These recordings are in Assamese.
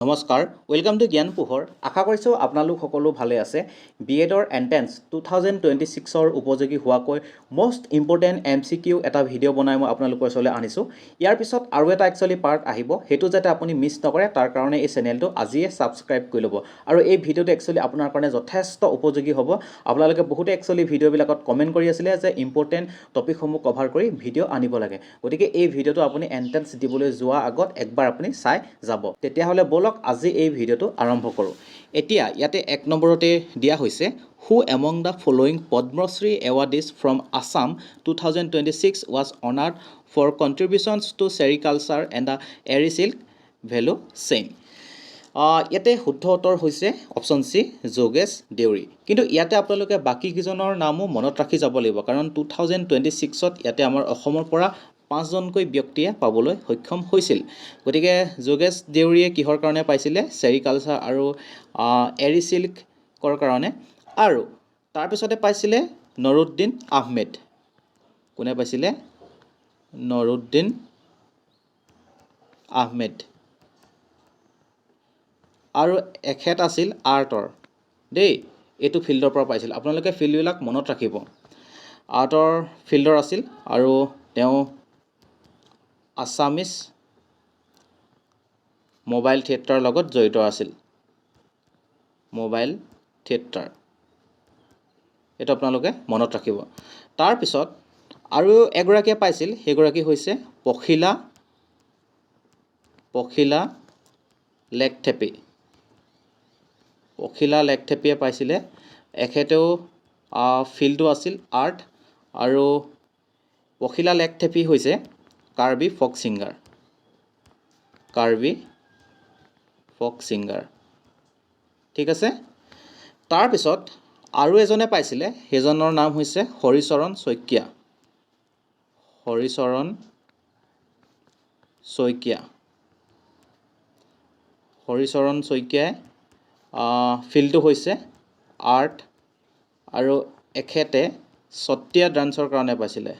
নমস্কাৰ, ওয়েলকাম টু জ্ঞান পোহৰ। আশা কৰিছোঁ আপোনালোক সকলো ভালে আছে। বিএডৰ এণ্ট্ৰেন্স 2026ৰ উপযোগী হোৱাকৈ মষ্ট ইম্পৰ্টেণ্ট MCQ এটা ভিডিঅ' বনাই মই আপোনালোকৰ ওচৰলৈ আনিছোঁ। ইয়াৰ পিছত আৰু এটা একচুৱেলি পাৰ্ট আহিব, সেইটো যাতে আপুনি মিছ নকৰে তাৰ কাৰণে এই চেনেলটো আজিয়ে ছাবস্ক্ৰাইব কৰি ল'ব। আৰু এই ভিডিঅ'টো একচুৱেলি আপোনাৰ কাৰণে যথেষ্ট উপযোগী হ'ব। আপোনালোকে বহুতে একচুৱেলি ভিডিঅ'বিলাকত কমেণ্ট কৰি আছিলে যে ইম্পৰ্টেণ্ট টপিকসমূহ কভাৰ কৰি ভিডিঅ' আনিব লাগে। গতিকে এই ভিডিঅ'টো আপুনি এণ্ট্ৰেন্স দিবলৈ যোৱা আগত একবাৰ আপুনি চাই যাব। তেতিয়াহ'লে বলক আজি এই ভিডিঅ'টো আৰম্ভ কৰোঁ। এতিয়া ইয়াতে 1 নম্বৰতে দিয়া হৈছে who among the following Padma Shri awardees from Assam 2026 was honoured for contributions to sericulture and the Eri silk value chain. ইয়াতে শুদ্ধ উত্তৰ হৈছে অপশ্যন চি যোগেশ দেউৰী। কিন্তু ইয়াতে আপোনালোকে বাকীকেইজনৰ নামো মনত ৰাখি যাব লাগিব, কাৰণ 2026ত ইয়াতে আমাৰ অসমৰ পৰা 5জনকৈ ব্যক্তিয়ে পাবলৈ সক্ষম হৈছিল। গতিকে যোগেশ দেউৰীয়ে কিহৰ কাৰণে পাইছিলে? চেৰিকালচাৰ আৰু এৰি চিল্কৰ কাৰণে। আৰু তাৰপিছতে পাইছিলে নৰুদ্দিন আহমেদ। কোনে পাইছিলে? নৰুদ্দিন আহমেদ। আৰু এখেত আছিল আৰ্টৰ দেই, এইটো ফিল্ডৰ পৰা পাইছিল। আপোনালোকে ফিল্ডবিলাক মনত ৰাখিব। আৰ্টৰ ফিল্ডৰ আছিল আৰু তেওঁ আছামিজ মোবাইল থিয়েটাৰৰ লগত জড়িত আছিল। মোবাইল থিয়েটাৰ, এইটো আপোনালোকে মনত ৰাখিব। তাৰপিছত আৰু এগৰাকীয়ে পাইছিল, সেইগৰাকী হৈছে পখিলা লেখথেপী। পখিলা লেখথেপীয়ে পাইছিলে। এখেতেও ফিল্ডটো আছিল আৰ্ট, আৰু পখিলা লেখথেপী হৈছে কাৰ্বি ফক ছিংগাৰ। কাৰ্বি ফক ছিংগাৰ, ঠিক আছে। তাৰপিছত আৰু এজনে পাইছিলে, সেইজনৰ নাম হৈছে হৰিচৰণ শইকীয়া। হৰিচৰণ শইকীয়া। হৰিচৰণ শইকীয়াই ফিল্ডটো হৈছে আৰ্ট, আৰু এখেতে সত্ৰীয়া ডান্সৰ কাৰণে পাইছিলে।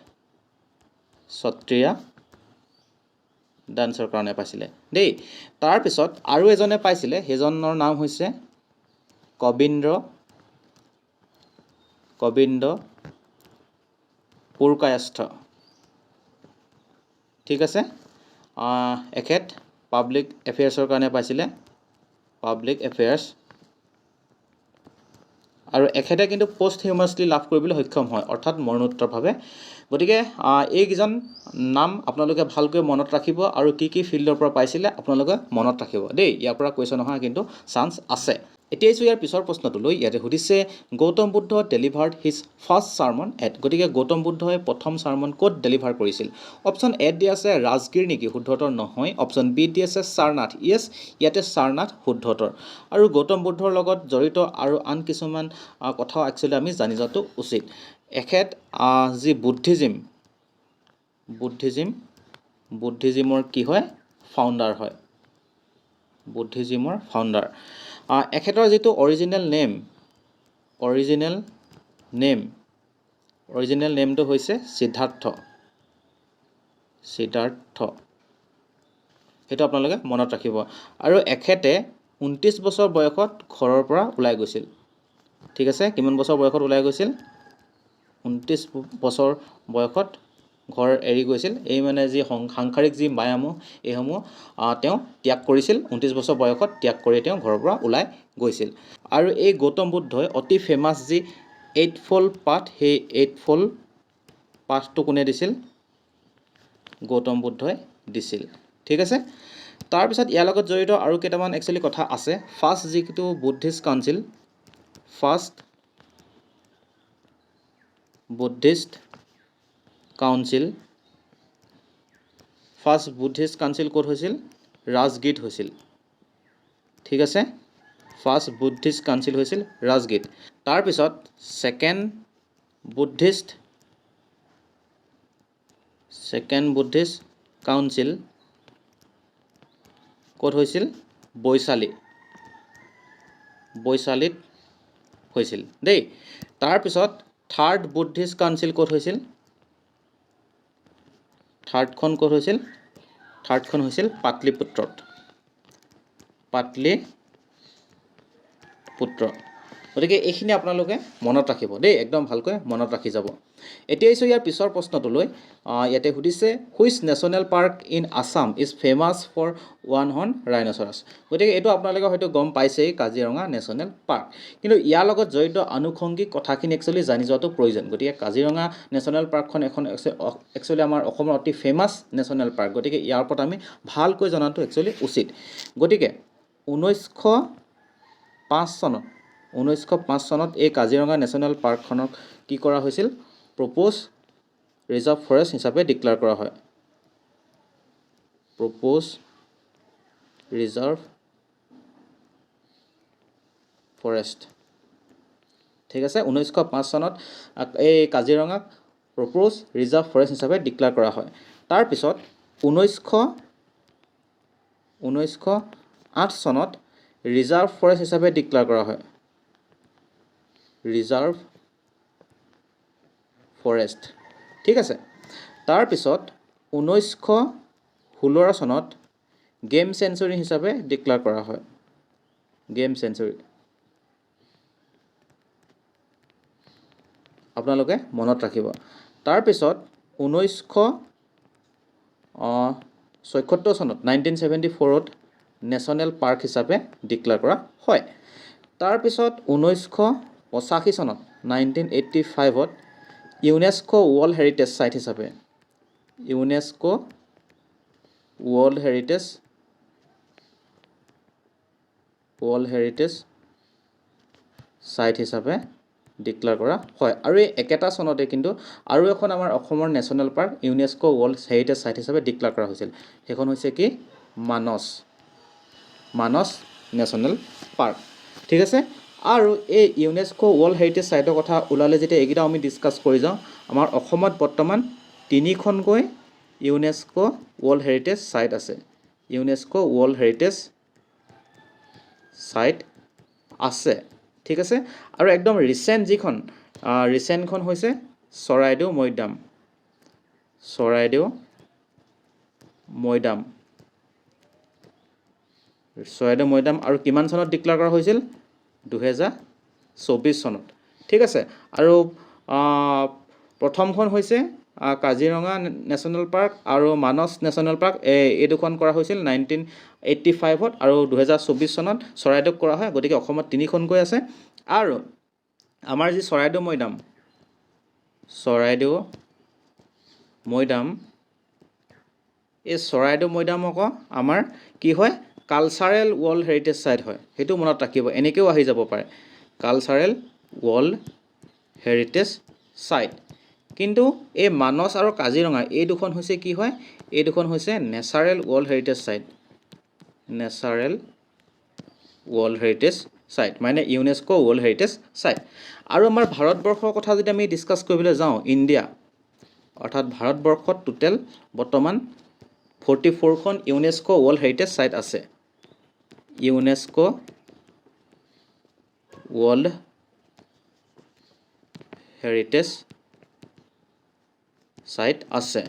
সত্ৰীয়া ডান্সৰ কাৰণে পাইছিলে দেই। তাৰপিছত আৰু এজনে পাইছিলে, সেইজনৰ নাম হৈছে কবিন্দ পুৰকায়স্থ, ঠিক আছে। এখেত পাব্লিক এফেয়াৰ্ছৰ কাৰণে পাইছিলে। Public affairs. আৰু এখেতে কিন্তু পষ্ট হিউমাছলি লাভ কৰিবলৈ সক্ষম হয়, অৰ্থাৎ মৰণোত্তৰভাৱে। গতিকে এইকেইজন নাম আপোনালোকে ভালকৈ মনত ৰাখিব, আৰু কি ফিল্ডৰ পৰা পাইছিলে আপোনালোকে মনত ৰাখিব দেই। ইয়াৰ পৰা কুৱেশ্যন অহাৰ কিন্তু চান্স আছে। এতিয়া আহিছোঁ ইয়াৰ পিছৰ প্ৰশ্নটোলৈ। ইয়াতে সুধিছে Gautam Buddha delivered his first sermon at. গতিকে গৌতম বুদ্ধই প্ৰথম ছাৰ্মন ক'ত ডেলিভাৰ কৰিছিল? অপশ্যন এত দিয়া আছে ৰাজগিৰ নেকি? শুদ্ধ উত্তৰ নহয়। অপশ্যন বিত দিয়া আছে সাৰনাথ। য়েছ, ইয়াতে সাৰনাথ শুদ্ধ উত্তৰ। আৰু গৌতম বুদ্ধৰ লগত জড়িত আৰু আন কিছুমান কথাও একচুৱেলি আমি জানি যোৱাটো উচিত। এখেত যি বুদ্ধিজিমৰ কি হয়? ফাউণ্ডাৰ হয়। বুদ্ধিজিমৰ ফাউণ্ডাৰ। এখেতৰ যিটো অৰিজিনেল নেমটো হৈছে সিদ্ধাৰ্থ। সেইটো আপোনালোকে মনত ৰাখিব। আৰু এখেতে 29 বছৰ বয়সত ঘৰৰ পৰা ওলাই গৈছিল, ঠিক আছে। কিমান বছৰ বয়সত ওলাই গৈছিল? 29 বছৰ বয়সত ঘৰ এৰি গৈছিল। এই মানে যি সাংসাৰিক যি মায়ামোহ, এইসমূহ তেওঁ ত্যাগ কৰিছিল। 29 বছৰ বয়সত ত্যাগ কৰি তেওঁ ঘৰৰ পৰা ওলাই গৈছিল। আৰু এই গৌতম বুদ্ধই অতি ফেমাছ যি 8-fold পাথ, সেই 8-fold পাথটো কোনে দিছিল? গৌতম বুদ্ধই দিছিল, ঠিক আছে। তাৰপিছত ইয়াৰ লগত জড়িত আৰু কেইটামান একচুৱেলি কথা আছে। ফাৰ্ষ্ট যিটো Buddhist council, first Buddhist council ক'ত হৈছিল? ৰাজগীত হৈছিল, ঠিক আছে। ফাৰ্ষ্ট বুদ্ধিষ্ট কাউন্সিল হৈছিল ৰাজগীত। তাৰপিছত ছেকেণ্ড বুদ্ধিষ্ট কাউন্সিল ক'ত হৈছিল? বৈশালীত হৈছিল দেই। তাৰপিছত থাৰ্ড বুদ্ধিষ্ট কাউন্সিল ক'ত হৈছিল? থাৰ্ডখন ক'ত হৈছিল? থাৰ্ডখন হৈছিল পাটলিপুত্ৰত। পাটলি পুত্ৰ গতিকে এইখিনি আপোনালোকে মনত ৰাখিব দেই একদম ভালকৈ মনত ৰাখি যাব এতিয়া আহিছোঁ ইয়াৰ পিছৰ প্ৰশ্নটোলৈ ইয়াতে সুধিছে which national park in Assam is famous for one horn rhinoceros গতিকে এইটো আপোনালোকে হয়তো গম পাইছেই কাজিৰঙা নেশ্যনেল পাৰ্ক কিন্তু ইয়াৰ লগত জড়িত আনুষংগিক কথাখিনি একচুৱেলি জানি যোৱাটো প্ৰয়োজন গতিকে কাজিৰঙা নেশ্যনেল পাৰ্কখন এখন একচুৱেলি আমাৰ অসমৰ অতি ফেমাছ নেশ্যনেল পাৰ্ক গতিকে ইয়াৰ ওপৰত আমি ভালকৈ জনাটো একচুৱেলি উচিত গতিকে 1905 চনত এই কাজিৰঙা নেশ্যনেল পাৰ্কখনক কি কৰা হৈছিল প্ৰপ'জ ৰিজাৰ্ভ ফৰেষ্ট হিচাপে ডিক্লেয়াৰ কৰা হয় প্ৰপ'জ ৰিজাৰ্ভ ফৰেষ্ট ঠিক আছে 1905 চনত এই কাজিৰঙাক প্ৰপ'জ ৰিজাৰ্ভ ফৰেষ্ট হিচাপে ডিক্লেয়াৰ কৰা হয় তাৰপিছত 1908 চনত ৰিজাৰ্ভ ফৰেষ্ট হিচাপে ডিক্লেয়াৰ কৰা হয় ৰিজাৰ্ভ ফৰেষ্ট ঠিক আছে তাৰপিছত 1916 চনত গেম চেঞ্চুৰী হিচাপে ডিক্লেয়াৰ কৰা হয় গেম চেঞ্চুৰী আপোনালোকে মনত ৰাখিব তাৰপিছত 1976 চনত 1974ত নেশ্যনেল পাৰ্ক হিচাপে ডিক্লেয়াৰ কৰা হয় তাৰপিছত 1985 চনত 1985ত ইউনেস্কো ৱৰ্ল্ড হেৰিটেজ সাইট হিচাপে ইউনেস্কো ৱৰ্ল্ড হেৰিটেজ সাইট হিচাপে ডিক্লেয়াৰ কৰা হয় আৰু এই একেটা চনতে কিন্তু আৰু এখন আমাৰ অসমৰ national park UNESCO world heritage site হিচাপে ডিক্লেয়াৰ কৰা হৈছিল সেইখন হৈছে কি মানস নেশ্যনেল পাৰ্ক ঠিক আছে আৰু এই ইউনেস্কো ৱৰ্ল্ড হেৰিটেজ সাইটৰ কথা ওলালে যেতিয়া এইকেইটা আমি ডিছকাছ কৰি যাওঁ আমাৰ অসমত বৰ্তমান 3খনকৈ ইউনেস্কো ৱৰ্ল্ড হেৰিটেজ সাইট আছে ইউনেস্কো ৱৰ্ল্ড হেৰিটেজ সাইট আছে ঠিক আছে আৰু একদম ৰিসেন্ট যিখন ৰিসেন্টখন হৈছে চৰাইদেউ মৈদাম আৰু কিমান চনত ডিক্লেয়াৰ কৰা হৈছিল 2024 চনত ঠিক আছে আৰু প্ৰথমখন হৈছে কাজিৰঙা নেশ্যনেল পাৰ্ক আৰু মানস নেশ্যনেল পাৰ্ক এই দুখন কৰা হৈছিল 1985ত আৰু 2024 চনত চৰাইদেউত কৰা হয় গতিকে অসমত 3খনকৈ আছে আৰু আমাৰ যি চৰাইদেউ মৈদাম এই চৰাইদেউ মৈদাম আকৌ আমাৰ কি হয় কালচাৰেল ৱৰ্ল্ড হেৰিটেজ সাইট হয় সেইটো মনত ৰাখিব এনেকৈও আহি যাব পাৰে কালচাৰেল ৱৰ্ল্ড হেৰিটেজ সাইট কিন্তু এই মানস আৰু কাজিৰঙা এই দুখন হৈছে কি হয় এই দুখন হৈছে নেচাৰেল ৱৰ্ল্ড হেৰিটেজ সাইট মানে ইউনেস্কো ৱৰ্ল্ড হেৰিটেজ সাইট আৰু আমাৰ ভাৰতবৰ্ষৰ কথা যদি আমি ডিছকাছ কৰিবলৈ যাওঁ ইণ্ডিয়া অৰ্থাৎ ভাৰতবৰ্ষত টোটেল বৰ্তমান 44খন ইউনেস্কো ৱৰ্ল্ড হেৰিটেজ সাইট আছে ইউনেস্কো ৱৰ্ল্ড হেৰিটেজ সাইট আছে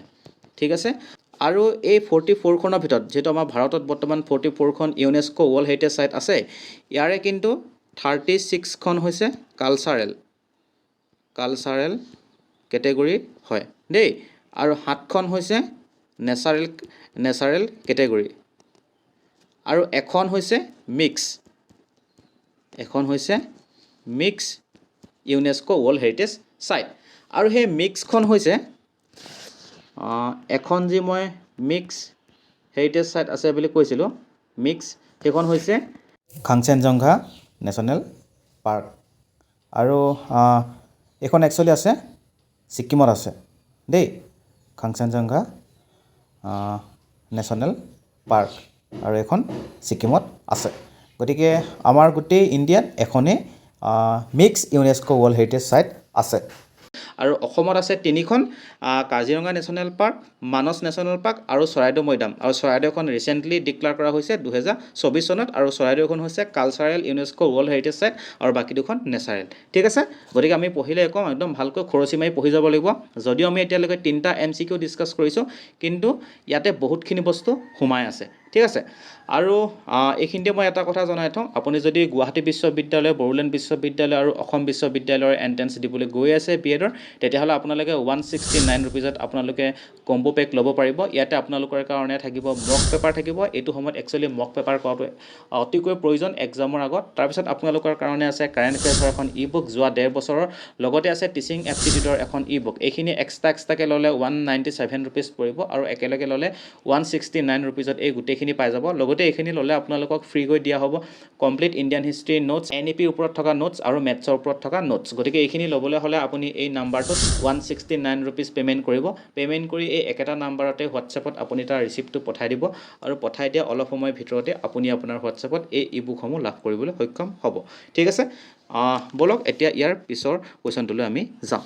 ঠিক আছে আৰু এই 44খনৰ ভিতৰত যেটো আমাৰ ভাৰতত বৰ্তমান 44খন ইউনেস্কো ৱৰ্ল্ড হেৰিটেজ সাইট আছে ইয়াৰে কিন্তু 36খন হৈছে কালচাৰেল কেটেগৰী হয় দেই আৰু 7খন হৈছে নেচাৰেল কেটেগৰী আৰু এখন হৈছে mix UNESCO world heritage site আৰু সেই মিক্সখন হৈছে এখন যি মই মিক্স হেৰিটেজ সাইট আছে বুলি কৈছিলোঁ সেইখন হৈছে কাঞ্চনজংঘা নেশ্যনেল পাৰ্ক আৰু এখন একচুৱেলি আছে ছিকিমত আছে দেই কাঞ্চনজংঘা নেশ্যনেল পাৰ্ক আৰু এখন ছিকিমত আছে গতিকে আমাৰ গোটেই ইণ্ডিয়াত এখনেই mix UNESCO world heritage site আছে আৰু অসমত আছে 3খন Kaziranga national park Manas national park আৰু চৰাইদেউ মৈদাম আৰু চৰাইদেউখন ৰিসেন্টলি ডিক্লেয়াৰ কৰা হৈছে 2024 চনত আৰু চৰাইদেউখন হৈছে cultural UNESCO world heritage site আৰু বাকি দুখন নেচাৰেল ঠিক আছে গতিকে আমি পঢ়িলে একদম ভালকৈ খৰচি মাৰি পঢ়ি যাব লাগিব যদিও আমি এতিয়ালৈকে 3টা MCQ ডিছকাছ কৰিছোঁ কিন্তু ইয়াতে বহুতখিনি বস্তু সোমাই আছে ঠিক আছে আৰু এইখিনিতে মই এটা কথা জনাই থওঁ আপুনি যদি গুৱাহাটী বিশ্ববিদ্যালয় বড়োলেণ্ড বিশ্ববিদ্যালয় আৰু অসম বিশ্ববিদ্যালয়ৰ এণ্ট্ৰেন্স দিবলৈ গৈ আছে বিএডৰ তেতিয়াহ'লে আপোনালোকে 169 ৰুপিজত আপোনালোকে কম্বো পেক ল'ব পাৰিব ইয়াতে আপোনালোকৰ কাৰণে থাকিব মক পেপাৰ থাকিব এইটো সময়ত একচুৱেলি মক পেপাৰ কৰাটো অতিকৈ প্ৰয়োজন এক্সামৰ আগত তাৰপিছত আপোনালোকৰ কাৰণে আছে কাৰেণ্ট এফেয়াৰ্ছৰ এখন ই বুক যোৱা 1.5 বছৰৰ লগতে আছে টিচিং এপ্টিটিউডৰ এখন ই বুক এইখিনি এক্সট্ৰাকৈ ল'লে 197 ৰুপিজ পৰিব আৰু একেলগে ল'লে 169 ৰুপিজত এই গোটেইখিনি পাই যাব লগতে এইখিনি ল'লে আপোনালোকক ফ্ৰীকৈ দিয়া হ'ব complete Indian history notes NEP ওপৰত থকা নোটছ আৰু মেথছৰ ওপৰত থকা নোটছ গতিকে এইখিনি ল'বলৈ হ'লে আপুনি এই নাম্বাৰটোত 169 ৰুপিজ পে'মেণ্ট কৰিব পে'মেণ্ট কৰি এই একেটা নাম্বাৰতে হোৱাটছএপত আপুনি তাৰ ৰিচিপ্টটো পঠাই দিব আৰু পঠাই দিয়া অলপ সময়ৰ ভিতৰতে আপুনি আপোনাৰ হোৱাটছএপত এই ই বুকসমূহ লাভ কৰিবলৈ সক্ষম হ'ব ঠিক আছে বলক এতিয়া ইয়াৰ পিছৰ কুৱেশ্যনটোলৈ আমি যাওঁ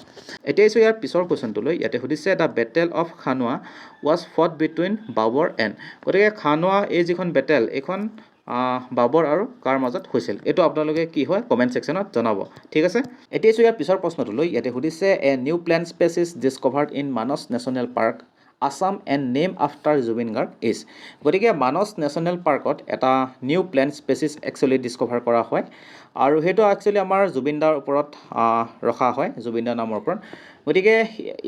এতিয়া ইয়াৰ পিছৰ কুৱেশ্যনটোলৈ ইয়াতে সুধিছে the battle of Khanwa was fought between Babur and গতিকে খানোৱা এই যিখন বেটেল এইখন বাবৰ আৰু কাৰ মাজত হৈছিল এইটো আপোনালোকে কি হয় কমেণ্ট ছেকশ্যনত জনাব ঠিক আছে এতিয়া ইয়াৰ পিছৰ প্ৰশ্নটোলৈ ইয়াতে সুধিছে a new plant species discovered in Manas national park Assam and name after Zubeen Garg is গতিকে মানস নেশ্যনেল পাৰ্কত এটা new plant species actually discover কৰা হয় আৰু সেইটো একচুৱেলি আমাৰ জুবিনদাৰ ওপৰত ৰখা হয় জুবিনদাৰ নামৰ ওপৰত গতিকে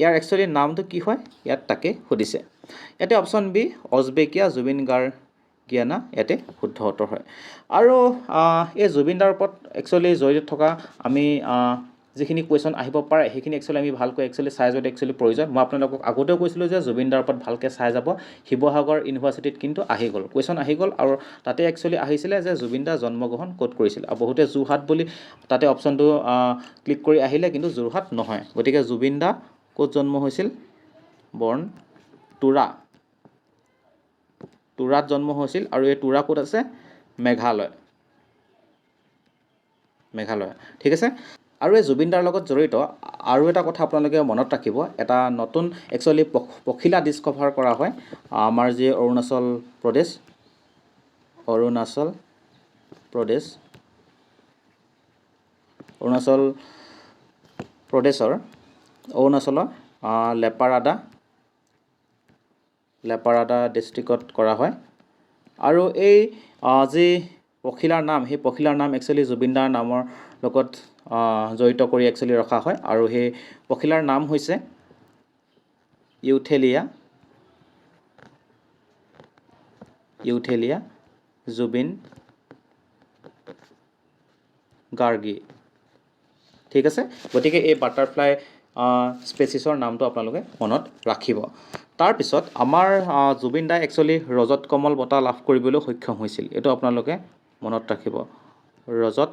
ইয়াৰ একচুৱেলি নামটো কি হয় ইয়াত তাকে সুধিছে ইয়াতে অপশ্যন বি অজবেকিয়া জুবিন গাৰ্গিয়ানা ইয়াতে শুদ্ধ উত্তৰ হয় আৰু এই জুবিনদাৰ ওপৰত একচুৱেলি জড়িত থকা আমি যিখিনি কুৱেশ্যন আহিব পাৰে সেইখিনি একচুৱেলি আমি ভালকৈ একচুৱেলি চাই যোৱাটো একচুৱেলি প্ৰয়োজন মই আপোনালোকক আগতেও কৈছিলোঁ যে জুবিনদাৰ ওপৰত ভালকৈ চাই যাব শিৱসাগৰ ইউনিভাৰ্চিটিত কিন্তু আহি গ'ল কুৱেশ্যন আহি গ'ল আৰু তাতে একচুৱেলি আহিছিলে যে জুবিনদা জন্মগ্ৰহণ ক'ত কৰিছিল আৰু বহুতে যোৰহাট বুলি তাতে অপশ্যনটো ক্লিক কৰি আহিলে কিন্তু যোৰহাট নহয় গতিকে জুবিনদা ক'ত জন্ম হৈছিল বৰ্ণ তুৰাত জন্ম হৈছিল আৰু এই তুৰা ক'ত আছে মেঘালয় ঠিক আছে আৰু এই জুবিনদাৰ লগত জড়িত আৰু এটা কথা আপোনালোকে মনত ৰাখিব এটা নতুন একচুৱেলি পখিলা ডিছকভাৰ কৰা হয় আমাৰ যি অৰুণাচল প্ৰদেশৰ লেপাৰাডা ডিষ্ট্ৰিক্টত কৰা হয় আৰু এই যি পখিলাৰ নাম সেই পখিলাৰ নাম একচুৱেলি জুবিনদাৰ নামৰ লগত জড়িত কৰি একচুৱেলি ৰখা হয় আৰু সেই পখিলাৰ নাম হৈছে ইউথেলিয়া জুবিন গাৰ্গী ঠিক আছে গতিকে এই বাটাৰফ্লাই স্পেচিছৰ নামটো আপোনালোকে মনত ৰাখিব তাৰপিছত আমাৰ জুবিনদাই একচুৱেলি ৰজত কমল বঁটা লাভ কৰিবলৈ সক্ষম হৈছিল এইটো আপোনালোকে মনত ৰাখিব ৰজত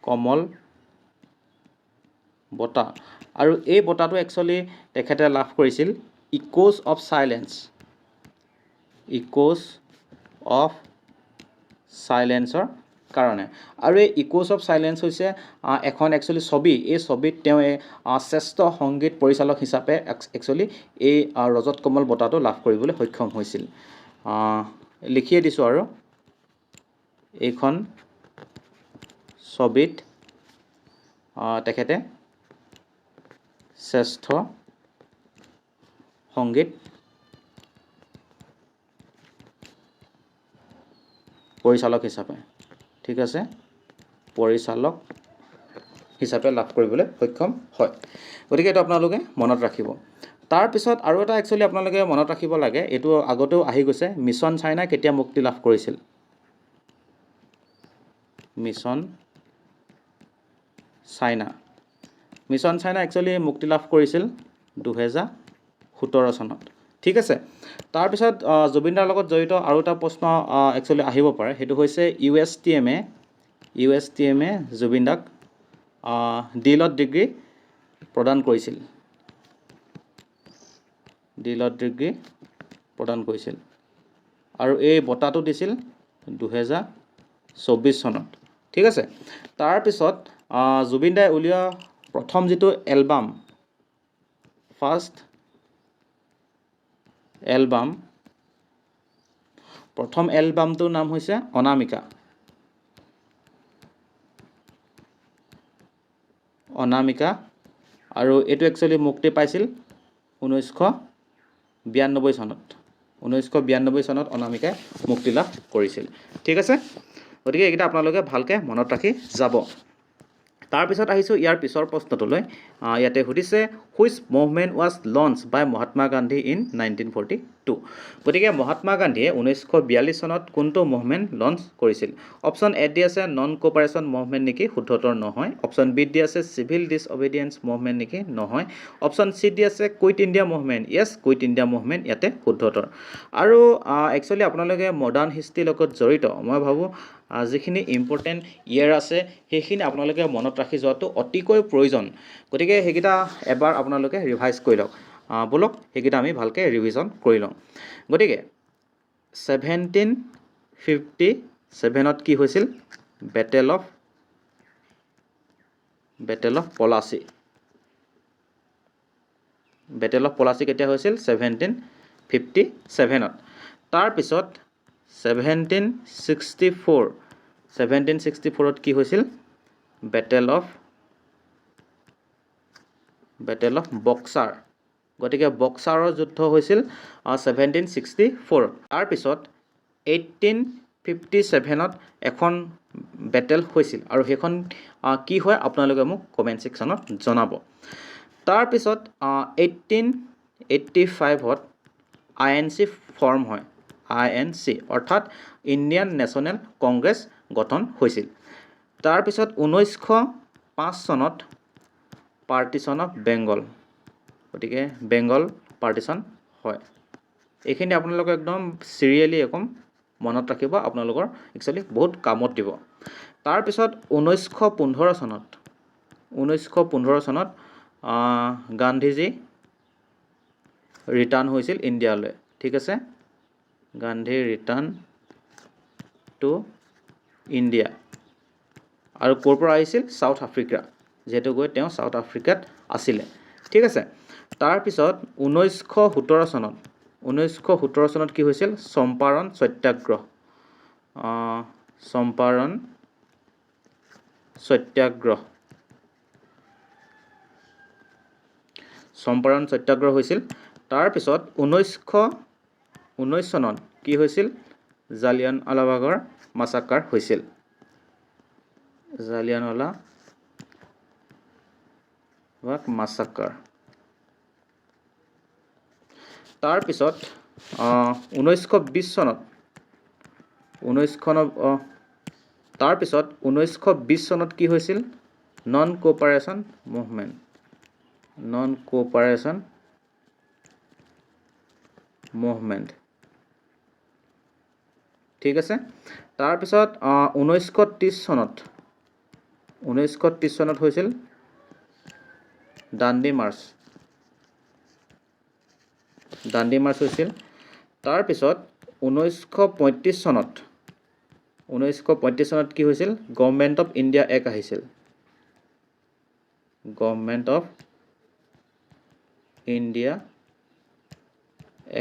কমল বঁটা আৰু এই বঁটাটো একচুৱেলি তেখেতে লাভ কৰিছিল ইক'জ অফ চাইলেন্সৰ কাৰণে আৰু এই ইক'জ অফ চাইলেন্স হৈছে এখন একচুৱেলি ছবি এই ছবিত তেওঁ শ্ৰেষ্ঠ সংগীত পৰিচালক হিচাপে একচুৱেলি এই ৰজত কমল বঁটাটো লাভ কৰিবলৈ সক্ষম হৈছিল লিখিয়ে দিছোঁ আৰু এইখন ছবিত তেখেতে শ্ৰেষ্ঠ সংগীত পৰিচালক হিচাপে ঠিক আছে লাভ কৰিবলৈ সক্ষম হয় গতিকে এইটো আপোনালোকে মনত ৰাখিব তাৰপিছত আৰু এটা একচুৱেলি আপোনালোকে মনত ৰাখিব লাগে এইটো আগতেও আহি গৈছে মিছন চাইনা কেতিয়া মুক্তি লাভ কৰিছিল মিছন চাইনা একচুৱেলি মুক্তি লাভ কৰিছিল 2017 চনত ঠিক আছে তাৰপিছত জুবিনদাৰ লগত জড়িত আৰু এটা প্ৰশ্ন একচুৱেলি আহিব পাৰে সেইটো হৈছে ইউ এছ টি এমে জুবিনদাক ডিলত ডিগ্ৰী প্ৰদান কৰিছিল আৰু এই বঁটাটো দিছিল 2024 চনত ঠিক আছে তাৰপিছত জুবিনদাই উলিওৱা প্ৰথম যিটো প্ৰথম এলবামটোৰ নাম হৈছে অনামিকা আৰু এইটো একচুৱেলি মুক্তি পাইছিল 1992 চনত 1992 চনত অনামিকাই মুক্তি লাভ কৰিছিল ঠিক আছে গতিকে এইকেইটা আপোনালোকে ভালকৈ মনত ৰাখি যাব তাৰপিছত আহিছোঁ ইয়াৰ পিছৰ প্ৰশ্নটোলৈ ইয়াতে সুধিছে which movement was launch by Mahatma Gandhi in 1942 গতিকে মহাত্মা গান্ধীয়ে 1942 চনত কোনটো মুভমেণ্ট লঞ্চ কৰিছিল অপশ্যন এ দি আছে নন কোঅপাৰেশ্যন মুভমেণ্ট নেকি শুদ্ধতৰ নহয় অপশ্যন বি দি আছে চিভিল ডিছঅবিডিয়েঞ্চ মুভমেণ্ট নেকি নহয় অপশ্যন চি দি আছে কুইট ইণ্ডিয়া মুভমেণ্ট য়েছ কুইট ইণ্ডিয়া মুভমেণ্ট ইয়াতে শুদ্ধতৰ আৰু একচুৱেলি আপোনালোকে মডাৰ্ণ হিষ্ট্ৰীৰ লগত জড়িত মই ভাবোঁ যিখিনি ইম্পৰ্টেণ্ট ইয়েৰ আছে সেইখিনি আপোনালোকে মনত ৰাখি যোৱাটো অতিকৈ প্ৰয়োজন গতিকে সেইকেইটা এবাৰ আপোনালোকে ৰিভাইজ কৰি লওক বলক সেইকেইটা আমি ভালকৈ ৰিভিজন কৰি লওঁ গতিকে 1757ত কি হৈছিল বেটেল অফ পলাচী কেতিয়া হৈছিল 1757ত তাৰপিছত 1764ত কি হৈছিল বেটেল অফ বক্সাৰ গতিকে বক্সাৰৰ যুদ্ধ হৈছিল 1764 তাৰপিছত 1857ত এখন বেটেল হৈছিল আৰু সেইখন কি হয় আপোনালোকে মোক কমেণ্ট ছেকশ্যনত জনাব তাৰপিছত 1885ত INC ফৰ্ম হয় INC অৰ্থাৎ ইণ্ডিয়ান নেশ্যনেল কংগ্ৰেছ গঠন হৈছিল তাৰপিছত 1905 চনত পাৰ্টিশ্যন অফ বেংগল গতিকে বেংগল পাৰ্টিশ্যন হয় এইখিনি আপোনালোকে একদম চিৰিয়েলি একদম মনত ৰাখিব আপোনালোকৰ একচুৱেলি বহুত কামত দিব তাৰপিছত 1915 চনত গান্ধীজী ৰিটাৰ্ণ হৈছিল ইণ্ডিয়ালৈ ঠিক আছে গান্ধী ৰিটাৰ্ণ টু ইণ্ডিয়া আৰু ক'ৰ পৰা আহিছিল সাউথ আফ্ৰিকা যেহেতু গৈ তেওঁ সাউথ আফ্ৰিকাত আছিলে ঠিক আছে তাৰপিছত 1917 চনত কি হৈছিল চম্পাৰণ সত্যাগ্ৰহ হৈছিল তাৰপিছত 1919 চনত কি হৈছিল জালিয়ানৱালাবাগৰ মাছাকাৰ হৈছিল জালিয়ানৱালাবাগ মাছাকাৰ তাৰপিছত 1920 চনত 1920 চনত কি হৈছিল নন কোঅপাৰেশ্যন মুভমেণ্ট ঠিক আছে তাৰপিছত 1930 চনত হৈছিল দাণ্ডি মাৰ্চ হৈছিল তাৰপিছত 1935 চনত কি হৈছিল গভৰ্ণমেণ্ট অফ ইণ্ডিয়া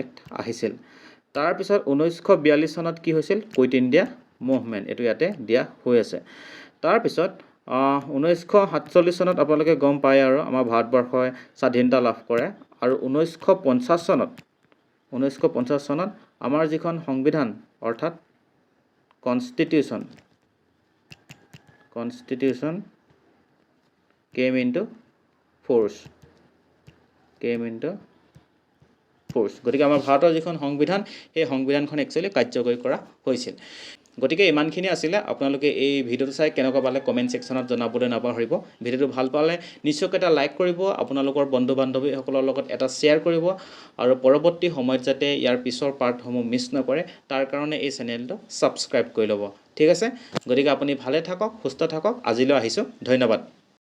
এক্ট আহিছিল তাৰপিছত 1942 চনত কি হৈছিল কুইট ইণ্ডিয়া মুভমেণ্ট এইটো ইয়াতে দিয়া হৈ আছে তাৰপিছত 1947 চনত আপোনালোকে গম পায় আৰু আমাৰ ভাৰতবৰ্ষই স্বাধীনতা লাভ কৰে আৰু 1950 চনত আমাৰ যিখন সংবিধান অৰ্থাৎ কনষ্টিটিউশ্যন কেম ইনটু ফ'ৰ্চ গতিকে আমাৰ ভাৰতৰ যিখন সংবিধান সেই সংবিধানখন একচুৱেলি কাৰ্যকৰী কৰা হৈছিল গতিকে ইমানখিনি আছিলে আপোনালোকে এই ভিডিঅ'টো চাই কেনেকুৱা পালে কমেণ্ট ছেকশ্যনত জনাবলৈ নাপাহৰিব ভিডিঅ'টো ভাল পালে নিশ্চয়কৈ এটা লাইক কৰিব আপোনালোকৰ বন্ধু বান্ধৱীসকলৰ লগত এটা শ্বেয়াৰ কৰিব আৰু পৰৱৰ্তী সময়ত যাতে ইয়াৰ পিছৰ পাৰ্টসমূহ মিছ নকৰে তাৰ কাৰণে এই চেনেলটো ছাবস্ক্ৰাইব কৰি ল'ব ঠিক আছে গতিকে আপুনি ভালে থাকক সুস্থ থাকক আজিলৈ আহিছোঁ ধন্যবাদ